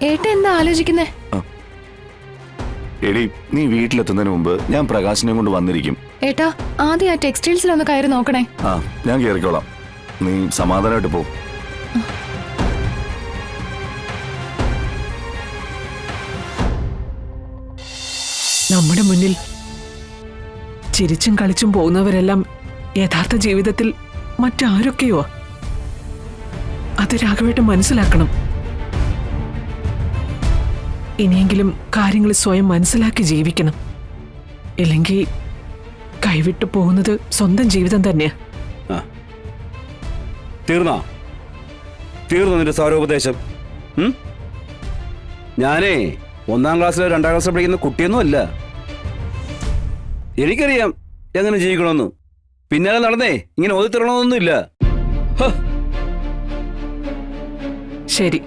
ഏട്ട എന്താ ആലോചിക്കുന്നേ? എടി, നീ വീട്ടിലെത്തുന്നതിന് മുമ്പ് ഞാൻ പ്രകാശിനെ കൊണ്ട് വന്നിരിക്കും. ഏട്ടാ, ആദ്യം ആ ടെക്സ്റ്റൈൽസിലൊന്ന് കയറി നോക്കണേ. ആ, ഞാൻ കയറിക്കോളാം. നീ സമാധാനമായിട്ട് പോ. നമ്മുടെ മുന്നിൽ ചിരിച്ചും കളിച്ചും പോകുന്നവരെല്ലാം യഥാർത്ഥ ജീവിതത്തിൽ മറ്റാരൊക്കെയോ. അത് രാഘവേട്ടൻ മനസ്സിലാക്കണം. ഇനിയെങ്കിലും കാര്യങ്ങൾ സ്വയം മനസ്സിലാക്കി ജീവിക്കണം. ഇല്ലെങ്കിൽ കൈവിട്ടു പോകുന്നത് സ്വന്തം ജീവിതം തന്നെയാ. തീർന്നോ നിന്റെ സാരോപദേശം? ഞാനേ 1ാം ക്ലാസ്സിലോ 2ാം ക്ലാസ്സിലോ പഠിക്കുന്ന കുട്ടിയൊന്നും അല്ല. എനിക്കറിയാം എങ്ങനെ ജീവിക്കണമെന്ന്. പിന്നാലെ നടന്നേ ഇങ്ങനെ ഓതിത്തരണമെന്നൊന്നുമില്ല. ശരി,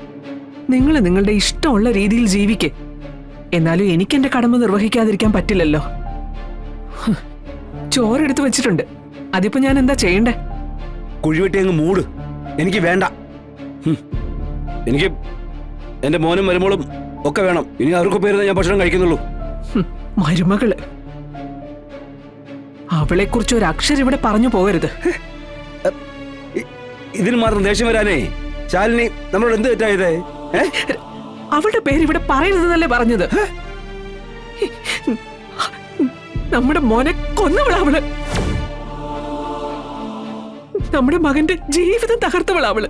നിങ്ങൾ നിങ്ങളുടെ ഇഷ്ടമുള്ള രീതിയിൽ ജീവിക്ക്. എന്നാലും എനിക്കെന്റെ കടമ നിർവഹിക്കാതിരിക്കാൻ പറ്റില്ലല്ലോ. ചോറെടുത്ത് വെച്ചിട്ടുണ്ട്. അതിപ്പോ ഞാൻ എന്താ ചെയ്യണ്ടേ? കുഴിവെട്ടി അങ്ങ് മൂട്. എനിക്ക് വേണ്ട. എനിക്ക് എന്റെ മോനും മരുമോളും ഒക്കെ വേണം. ഇനി അവർക്ക് പേരുന്ന ഞാൻ ഭക്ഷണം കഴിക്കുന്നുള്ളൂ. മരുമകള്, അവളെ കുറിച്ച് ഒരു അക്ഷരം ഇവിടെ പറഞ്ഞു പോകരുത്. ഇതിന് മാത്രം ദേഷ്യം വരാനേ ശാലിനി നമ്മളോട് എന്ത് തെറ്റായത്? അവളുടെ പേര് ഇവിടെ പറയരുതെന്നല്ലേ പറഞ്ഞത്? നമ്മുടെ മോനെ കൊന്നവളവള്. നമ്മുടെ മകന്റെ ജീവിതം തകർത്തവളവള്.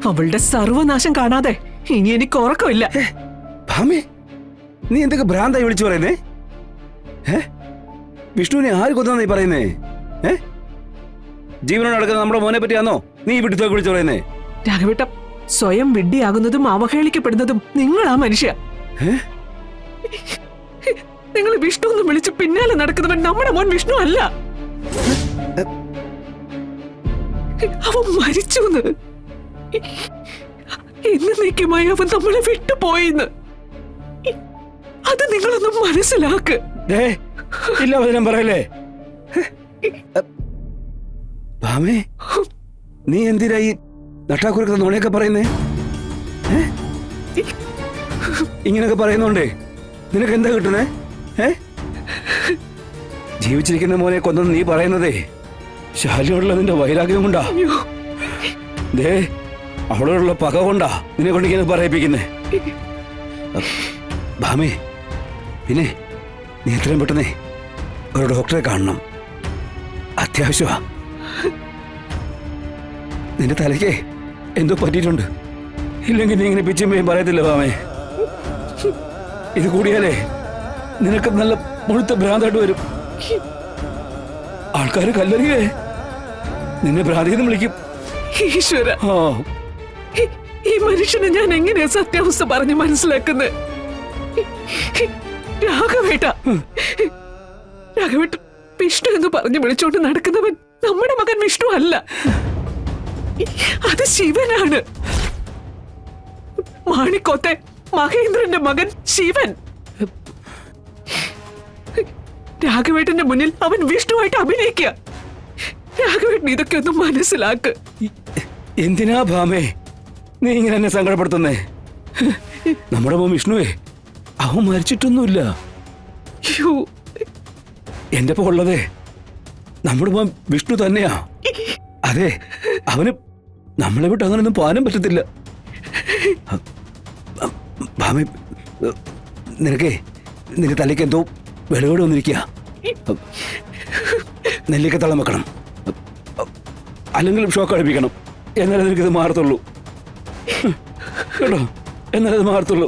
അവളുടെ സർവനാശം കാണാതെ ഇനി എനിക്ക് ഉറക്കമില്ല. ഭാമേ, നീ എന്തൊക്കെ ഭ്രാന്തായി വിളിച്ചു പറയുന്നേ? വിഷ്ണുവിനെ ആര് കൊന്നാ നീ പറയുന്നേ? ജീവനോട് നടക്കുന്ന നമ്മുടെ മോനെ പറ്റിയാണോ നീ വിട്ടുത്തോക്ക് വിളിച്ചു പറയുന്നേ? രാഘവേട്ട, സ്വയം വിഡ്ഢിയാകുന്നതും അവഹേളിക്കപ്പെടുന്നതും നിങ്ങളാ മനുഷ്യ. നിങ്ങൾ വിഷ്ണു എന്ന് വിളിച്ച് പിന്നാലെ നടക്കുന്നവൻ നമ്മുടെ മോൻ വിഷ്ണു അല്ല. അവൻ മരിച്ചു. എന്നേക്കുമായി അവൻ നമ്മളെ വിട്ടുപോയിന്ന്. അത് നിങ്ങളൊന്നും മനസ്സിലാക്ക്. ഇല്ല, വചനം പറയല്ലേ. ഭാമേ, നീ എന്തിനാ ഈ നട്ടാക്കുരുക്കുന്ന നുണയൊക്കെ പറയുന്നേ? ഇങ്ങനൊക്കെ പറയുന്നോണ്ടേ നിനക്ക് എന്താ കിട്ടുന്നേ? ജീവിച്ചിരിക്കുന്ന മോനെ കൊന്നെന്ന് നീ പറയുന്നതേ ശാലിയോടുള്ള നിന്റെ വൈരാഗ്യം കൊണ്ടാ. ദേ, അവളോടുള്ള പക കൊണ്ടാ നിന്നെ കൊണ്ട് ഇങ്ങനെ പറയിപ്പിക്കുന്നേ. ഭാമേ, പിന്നെ നീ എത്രയും പെട്ടെന്നേ ഒരു ഡോക്ടറെ കാണണം. അത്യാവശ്യമാ. നിന്റെ തലയ്ക്ക് എന്തോ പറ്റിയിട്ടുണ്ട്. ഇല്ലെങ്കിൽ നീ ഇങ്ങനെ പിച്ചുമ്പയും പറയത്തില്ല ഭാമേ. ഇത് കൂടിയാലേ നിനക്ക് നല്ല മുഴുത്ത ഭ്രാന്തായിട്ട് വരും. ആൾക്കാർ കല്ലെറിയേ നിന്നെ ഭ്രാന്തിന്ന് വിളിക്കും. ഈശ്വര, ഈ മനുഷ്യനെ ഞാൻ എങ്ങനെയാ സത്യാവസ്ഥ പറഞ്ഞ് മനസ്സിലാക്കുന്നത്? രാഘവേട്ട, വിഷ്ണു എന്ന് പറഞ്ഞ് വിളിച്ചോണ്ട് നടക്കുന്നവൻ നമ്മുടെ മകൻ വിഷ്ണു അല്ല. അത് ശിവനാണ്. മാണിക്കോത്തെ മഹേന്ദ്രന്റെ മകൻ ശിവൻ. രാഘവേട്ടന്റെ മുന്നിൽ അവൻ വിഷ്ണുവായിട്ട് അഭിനയിക്കുക. രാഘവേട്ടൻ ഇതൊക്കെ ഒന്ന് മനസ്സിലാക്ക്. എന്തിനാ ഭാമേ നീ ഇങ്ങനെ എന്നെ സങ്കടപ്പെടുത്തുന്നേ? നമ്മുടെ മോൻ വിഷ്ണുവേ, അവൻ മരിച്ചിട്ടൊന്നുമില്ല. എന്റെ ഒപ്പം ഉള്ളതേ നമ്മുടെ മോൻ വിഷ്ണു തന്നെയാ. അതെ, അവന് നമ്മളെ വിട്ട് അങ്ങനൊന്നും പോകാനും പറ്റത്തില്ല. ഭാമേ, നിനക്കേ നിന്റെ തലയ്ക്ക് എന്തോ വിളവോട് വന്നിരിക്കുക. നെല്ലിക്കത്തളം വെക്കണം, അല്ലെങ്കിൽ ഷോക്ക് അടിപ്പിക്കണം. എന്നാലേ നിനക്കിത് മാറത്തുള്ളൂ കേട്ടോ. എന്നാലത് മാറത്തുള്ളൂ.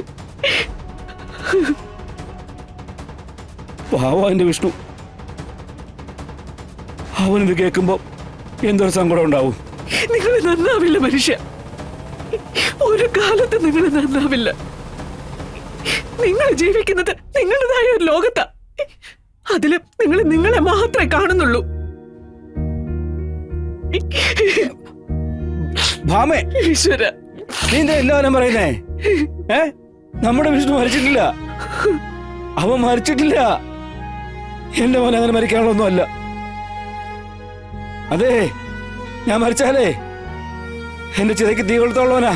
പാവം എന്റെ വിഷ്ണു. അവനിത് കേൾക്കുമ്പോ എന്തൊരു സങ്കടം ഉണ്ടാവും. നിങ്ങൾ നന്നാവില്ല മനുഷ്യ. ഒരു കാലത്ത് നിങ്ങൾ നന്നാവില്ല. നിങ്ങൾ ജീവിക്കുന്നത് നിങ്ങളുടേതായ ഒരു ലോകത്താ. അതില് നിങ്ങൾ നിങ്ങളെ മാത്രമേ കാണുന്നുള്ളൂ. ഭാമേ, ഈശ്വര, നീന്റെ എല്ലാവരും പറയുന്നേ നമ്മുടെ വിഷ്ണു മരിച്ചിട്ടില്ല. അവൻ മരിച്ചിട്ടില്ല. എന്റെ മോൻ അങ്ങനെ മരിക്കാനുള്ളൊന്നും അല്ല. അതെ, ഞാൻ മരിച്ചാലേ എന്റെ ചിതയ്ക്ക് തീ കൊളുത്തുള്ളവനാ.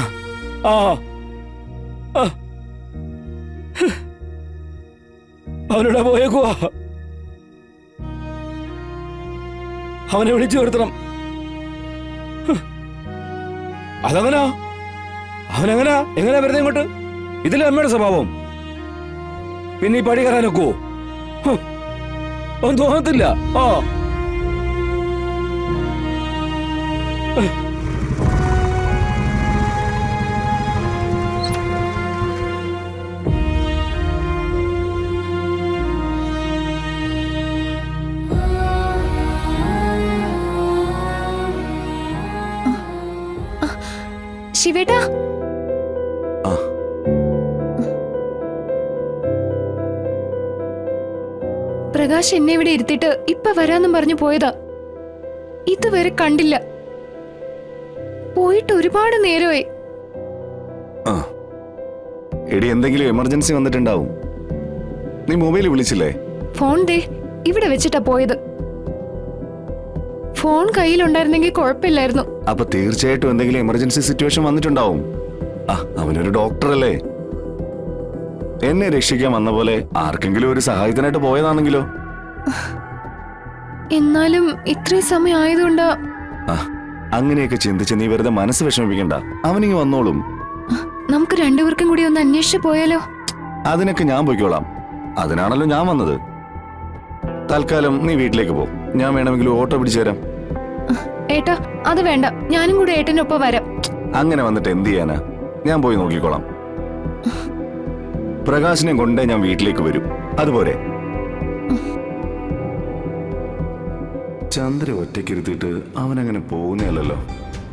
അവനോട് പോയേക്കുവാ. അവനെ വിളിച്ചു വരുത്തണം. അതങ്ങനാ? അവനെങ്ങനാ എങ്ങനെയാ വരുന്നത് ഇങ്ങോട്ട്? ഇതിലെ അമ്മയുടെ സ്വഭാവം. പിന്നെ ഈ പടി കയറാനൊക്കുവോ? അവൻ തോന്നത്തില്ല. ആ ശിവേട്ടാ, ആ പ്രകാശ് എന്നെ ഇവിടെ ഇരുത്തിട്ട് ഇപ്പൊ വരാന്നും പറഞ്ഞു പോയതാ. ഇതുവരെ കണ്ടില്ല. പോയിട്ട് ഒരുപാട് നേരമായി. ആ എടി, എന്തെങ്കിലും എമർജൻസി വന്നിട്ടുണ്ടാവും. നീ മൊബൈലിൽ വിളിച്ചില്ലേ? ഫോൺ ദേ ഇവിടെ വെച്ചിട്ടാ പോയത്. ഫോൺ കയ്യിലുണ്ടായിരുന്നെങ്കിൽ കുഴപ്പമില്ലായിരുന്നു. അപ്പൊ തീർച്ചയായിട്ടും എന്തെങ്കിലും എമർജൻസി സിറ്റുവേഷൻ വന്നിട്ടുണ്ടാവും. ആ അവനൊരു ഡോക്ടറല്ലേ. എന്നെ രക്ഷിക്കാൻ വന്ന പോലെ ആർക്കെങ്കിലും ഒരു സഹായത്തിനായിട്ട് പോയതാണെങ്കിലോ? എന്നാലും ഇത്രയും സമയം ആയതുകൊണ്ട് ആ അങ്ങനെയൊക്കെ ചിന്തിച്ച് നീ വെറുതെ മനസ്സ് വിഷമിപ്പിക്കണ്ട. അവനിങ്ങ് വന്നോളും. നമുക്ക് രണ്ടുപേർക്കും കൂടി ഒന്ന് അന്വേഷിച്ചു പോയാലോ? അതിനൊക്കെ ഞാൻ പോയിക്കോളാം. അതിനാണല്ലോ ഞാൻ വന്നത്. തൽക്കാലം നീ വീട്ടിലേക്ക് പോ. ഞാൻ വേണമെങ്കിൽ ഓട്ടോ പിടിച്ചു തരാം. ഏട്ടാ, അത് വേണ്ട. ഞാനും കൂടെ ഏട്ടനൊപ്പം വരാം. അങ്ങനെ വന്നിട്ട് എന്ത് ചെയ്യാനാ? ഞാൻ പോയി നോക്കിക്കോളാം. പ്രകാശിനെ കൊണ്ടേ ഞാൻ വീട്ടിലേക്ക് വരും. അതുപോലെ ചന്ദ്ര ഒറ്റയ്ക്കിരുത്തിയിട്ട് അവനങ്ങനെ പോകുന്നല്ലോ.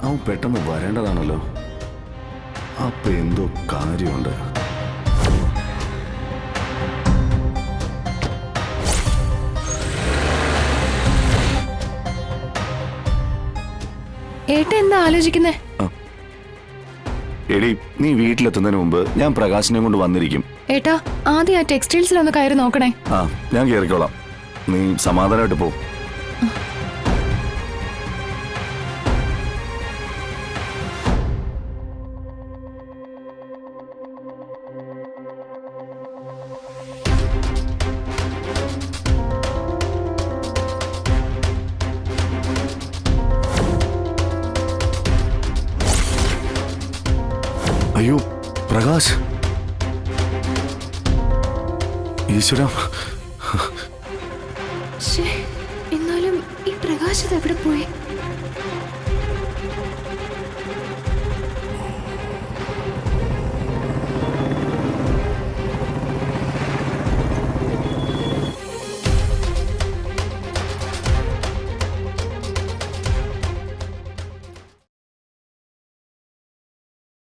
അവൻ പെട്ടെന്ന് വരേണ്ടതാണല്ലോ. അപ്പൊ എന്തോ കാര്യമുണ്ട്. ഏട്ട എന്താ ആലോചിക്കുന്നേ? എടി, നീ വീട്ടിലെത്തുന്നതിന് മുമ്പ് ഞാൻ പ്രകാശിനെ കൊണ്ട് വന്നിരിക്കും. ഏട്ടാ, ആദ്യം ആ ടെക്സ്റ്റൈൽസിലൊന്ന് കയറി നോക്കണേ. ആ ഞാൻ കയറിക്കോളാം. നീ സമാധാനമായിട്ട് പോ. അയ്യോ പ്രകാശ്, ഈശ്വര. എന്നാലും ഈ പ്രകാശത്ത് എവിടെ പോയി?